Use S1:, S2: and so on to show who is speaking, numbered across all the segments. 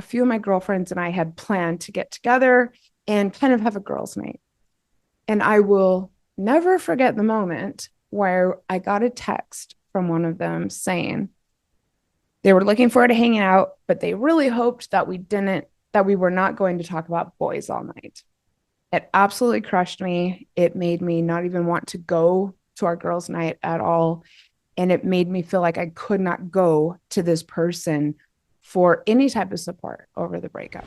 S1: a few of my girlfriends and I had planned to get together and kind of have a girls' night. And I will never forget the moment where I got a text from one of them saying they were looking forward to hanging out, but they really hoped that we were not going to talk about boys all night. It absolutely crushed me. It made me not even want to go to our girls' night at all. And it made me feel like I could not go to this person for any type of support over the breakup.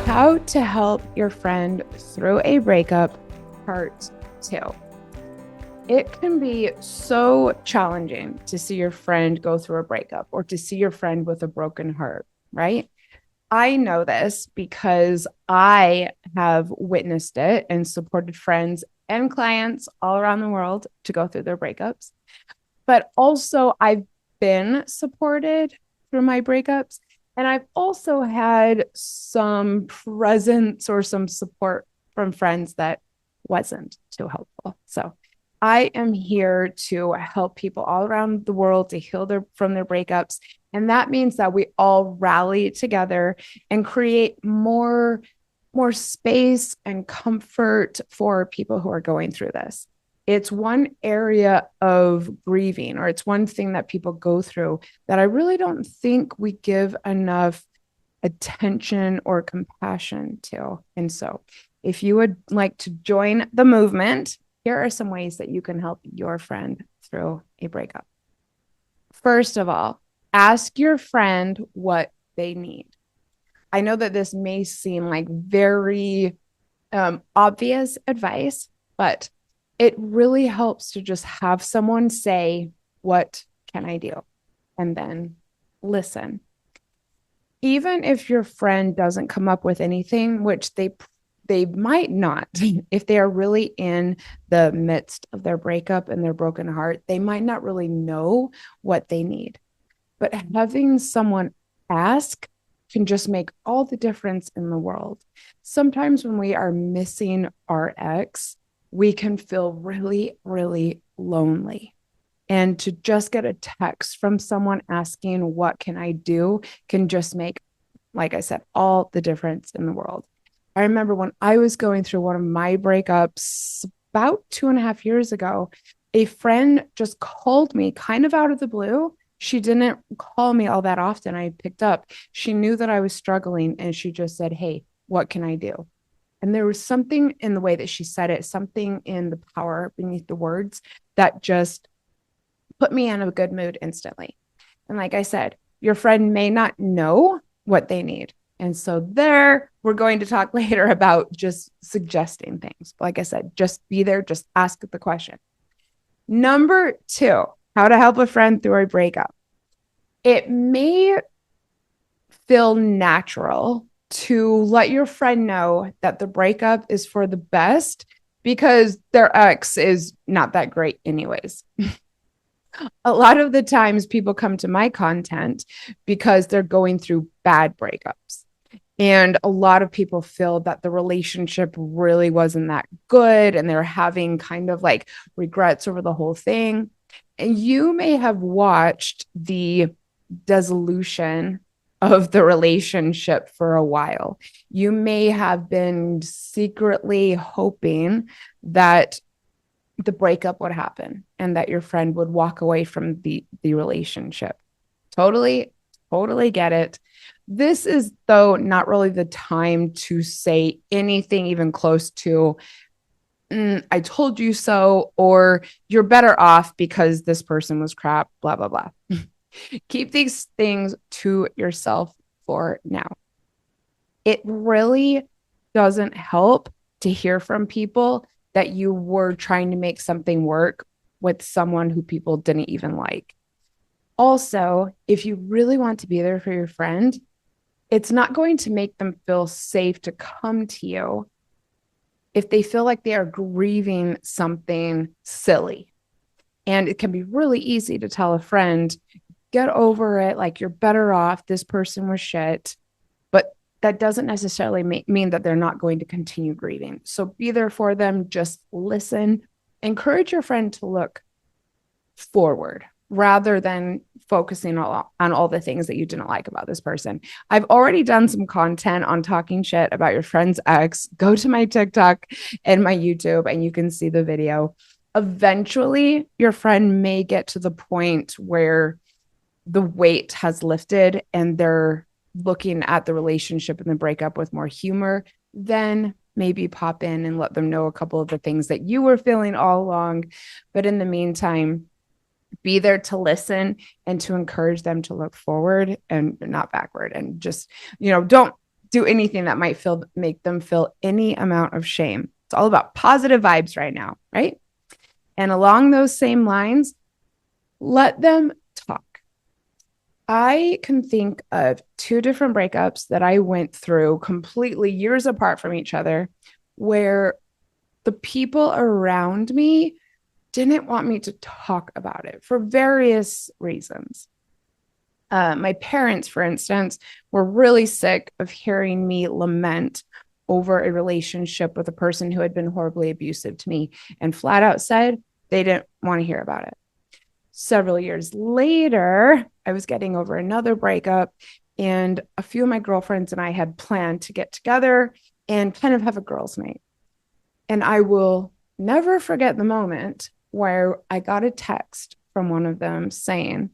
S1: How to help your friend through a breakup, part 2. It can be so challenging to see your friend go through a breakup or to see your friend with a broken heart, right? I know this because I have witnessed it and supported friends and clients all around the world to go through their breakups. But also, I've been supported through my breakups. And I've also had some presence or some support from friends that wasn't too helpful. So I am here to help people all around the world to heal from their breakups. And that means that we all rally together and create more space and comfort for people who are going through this. It's one area of grieving, or it's one thing that people go through that I really don't think we give enough attention or compassion to. And so, if you would like to join the movement, here are some ways that you can help your friend through a breakup. First of all, ask your friend what they need. I know that this may seem like very obvious advice, but it really helps to just have someone say, "What can I do?" And then listen. Even if your friend doesn't come up with anything, which they might not, if they are really in the midst of their breakup and their broken heart, they might not really know what they need. But having someone ask can just make all the difference in the world. Sometimes when we are missing our ex, we can feel really, really lonely. And to just get a text from someone asking, "What can I do?" can just make, like I said, all the difference in the world. I remember when I was going through one of my breakups about 2.5 years ago, a friend just called me kind of out of the blue. She didn't call me all that often. I picked up. She knew that I was struggling and she just said, "Hey, what can I do?" And there was something in the way that she said it, something in the power beneath the words that just put me in a good mood instantly. And like I said, your friend may not know what they need. And so there, we're going to talk later about just suggesting things. Like I said, just be there, just ask the question. Number 2, how to help a friend through a breakup. It may feel natural to let your friend know that the breakup is for the best because their ex is not that great anyways. A lot of the times people come to my content because they're going through bad breakups. And a lot of people feel that the relationship really wasn't that good and they're having kind of like regrets over the whole thing. And you may have watched the dissolution of the relationship for a while. You may have been secretly hoping that the breakup would happen and that your friend would walk away from the relationship. Totally, totally get it. This is, though, not really the time to say anything even close to, "I told you so," or "you're better off because this person was crap," blah, blah, blah. Keep these things to yourself for now. It really doesn't help to hear from people that you were trying to make something work with someone who people didn't even like. Also, if you really want to be there for your friend, it's not going to make them feel safe to come to you if they feel like they are grieving something silly. And it can be really easy to tell a friend, "Get over it. Like, you're better off. This person was shit." But that doesn't necessarily mean that they're not going to continue grieving. So be there for them. Just listen. Encourage your friend to look forward. rather than focusing on all the things that you didn't like about this person. I've already done some content on talking shit about your friend's ex. Go to my TikTok and my YouTube and you can see the video. Eventually, your friend may get to the point where the weight has lifted and they're looking at the relationship and the breakup with more humor. Then maybe pop in and let them know a couple of the things that you were feeling all along. But in the meantime, be there to listen and to encourage them to look forward and not backward, and just, don't do anything that might make them feel any amount of shame. It's all about positive vibes right now, right? And along those same lines, let them talk. I can think of two different breakups that I went through completely years apart from each other, where the people around me didn't want me to talk about it for various reasons. My parents, for instance, were really sick of hearing me lament over a relationship with a person who had been horribly abusive to me and flat out said they didn't want to hear about it. Several years later, I was getting over another breakup, and a few of my girlfriends and I had planned to get together and kind of have a girls' night. And I will never forget the moment where I got a text from one of them saying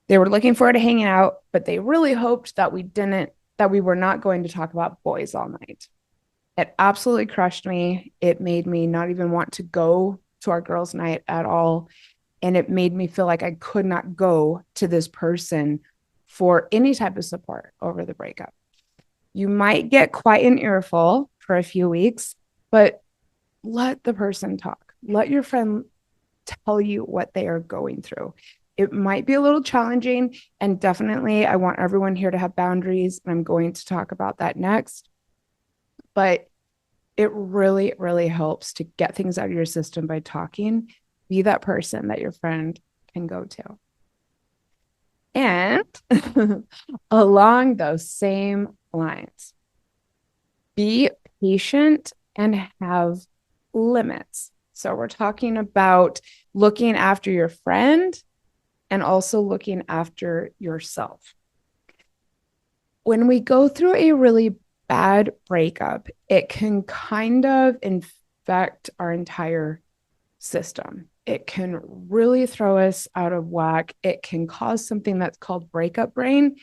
S1: they were looking forward to hanging out, but they really hoped that we were not going to talk about boys all night. It absolutely crushed me. It made me not even want to go to our girls' night at all. And it made me feel like I could not go to this person for any type of support over the breakup. You might get quite an earful for a few weeks, but let the person talk. Let your friend tell you what they are going through. It might be a little challenging, and definitely I want everyone here to have boundaries, and I'm going to talk about that next. But it really, really helps to get things out of your system by talking. Be that person that your friend can go to. And along those same lines, be patient and have limits. So we're talking about looking after your friend and also looking after yourself. When we go through a really bad breakup, it can kind of infect our entire system. It can really throw us out of whack. It can cause something that's called breakup brain.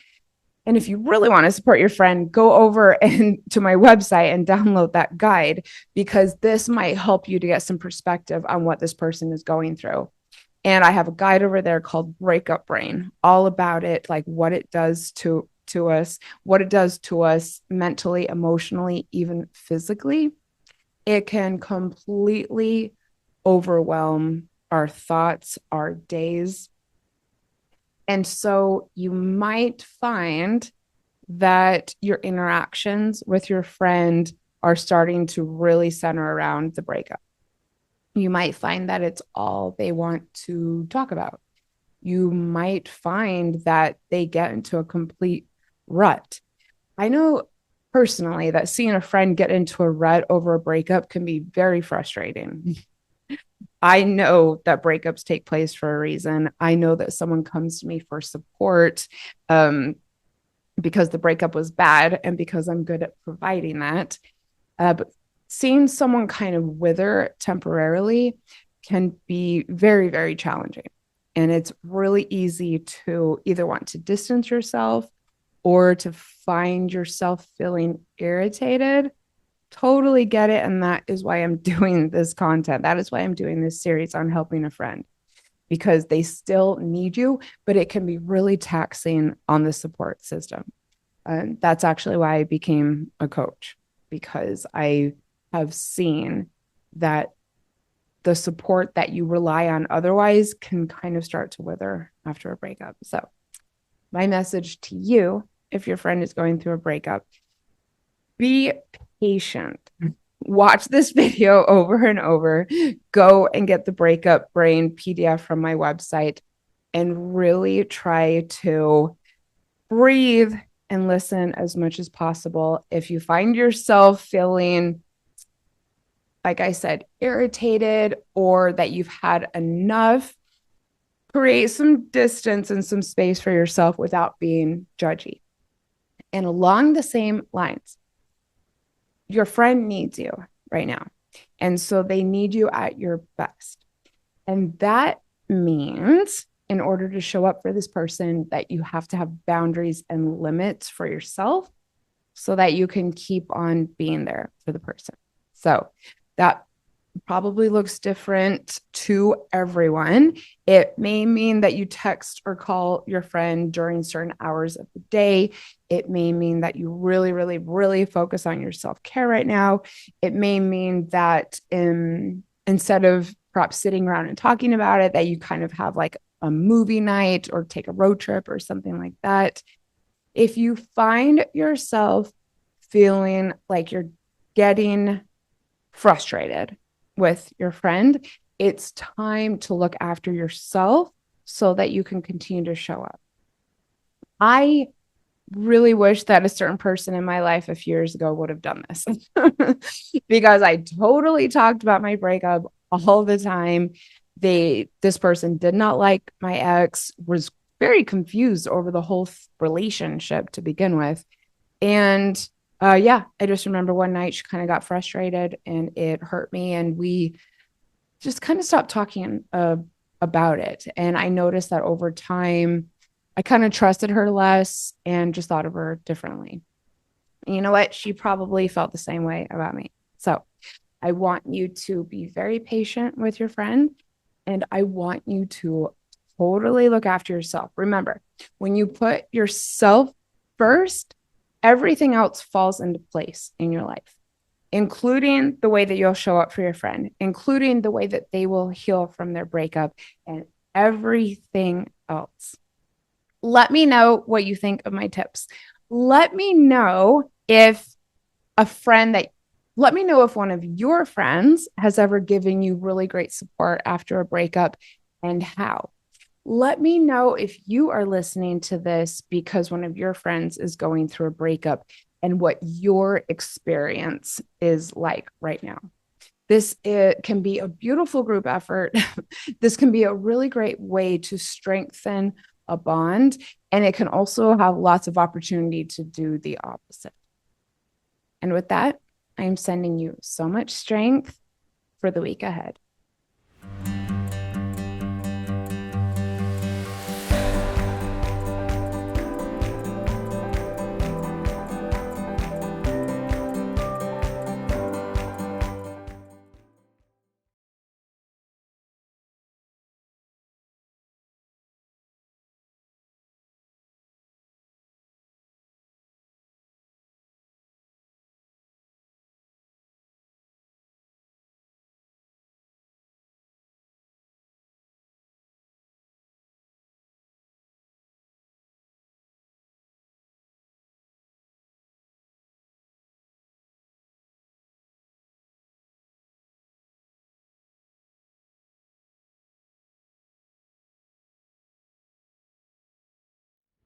S1: And if you really want to support your friend, go over and to my website and download that guide, because this might help you to get some perspective on what this person is going through. And I have a guide over there called Breakup Brain, all about it, like what it does to us, what it does to us mentally, emotionally, even physically. It can completely overwhelm our thoughts, our days. And so you might find that your interactions with your friend are starting to really center around the breakup. You might find that it's all they want to talk about. You might find that they get into a complete rut. I know personally that seeing a friend get into a rut over a breakup can be very frustrating. I know that breakups take place for a reason. I know that someone comes to me for support because the breakup was bad and because I'm good at providing that. But seeing someone kind of wither temporarily can be very, very challenging. And it's really easy to either want to distance yourself or to find yourself feeling irritated. Totally get it. And that is why I'm doing this content. That is why I'm doing this series on helping a friend, because they still need you, but it can be really taxing on the support system. And that's actually why I became a coach, because I have seen that the support that you rely on otherwise can kind of start to wither after a breakup. So my message to you, if your friend is going through a breakup, be patient. Watch this video over and over. Go and get the Breakup Brain PDF from my website and really try to breathe and listen as much as possible. If you find yourself feeling, like I said, irritated, or that you've had enough, create some distance and some space for yourself without being judgy. And along the same lines, your friend needs you right now. And so they need you at your best. And that means in order to show up for this person that you have to have boundaries and limits for yourself so that you can keep on being there for the person. So that probably looks different to everyone. It may mean that you text or call your friend during certain hours of the day. It may mean that you really, really, really focus on your self-care right now. It may mean that instead of perhaps sitting around and talking about it, that you kind of have like a movie night or take a road trip or something like that. If you find yourself feeling like you're getting frustrated with your friend, it's time to look after yourself so that you can continue to show up. I really wish that a certain person in my life a few years ago would have done this because I totally talked about my breakup all the time. This person did not like my ex, was very confused over the whole relationship to begin with. And yeah, I just remember one night she kind of got frustrated and it hurt me. And we just kind of stopped talking about it. And I noticed that over time, I kind of trusted her less and just thought of her differently. And you know what? She probably felt the same way about me. So I want you to be very patient with your friend. And I want you to totally look after yourself. Remember, when you put yourself first, everything else falls into place in your life, including the way that you'll show up for your friend, including the way that they will heal from their breakup, and everything else. Let me know what you think of my tips. Let me know if a friend that let me know if one of your friends has ever given you really great support after a breakup and how. Let me know if you are listening to this because one of your friends is going through a breakup and what your experience is like right now. It can be a beautiful group effort. This can be a really great way to strengthen a bond, and it can also have lots of opportunity to do the opposite. And with that, I am sending you so much strength for the week ahead.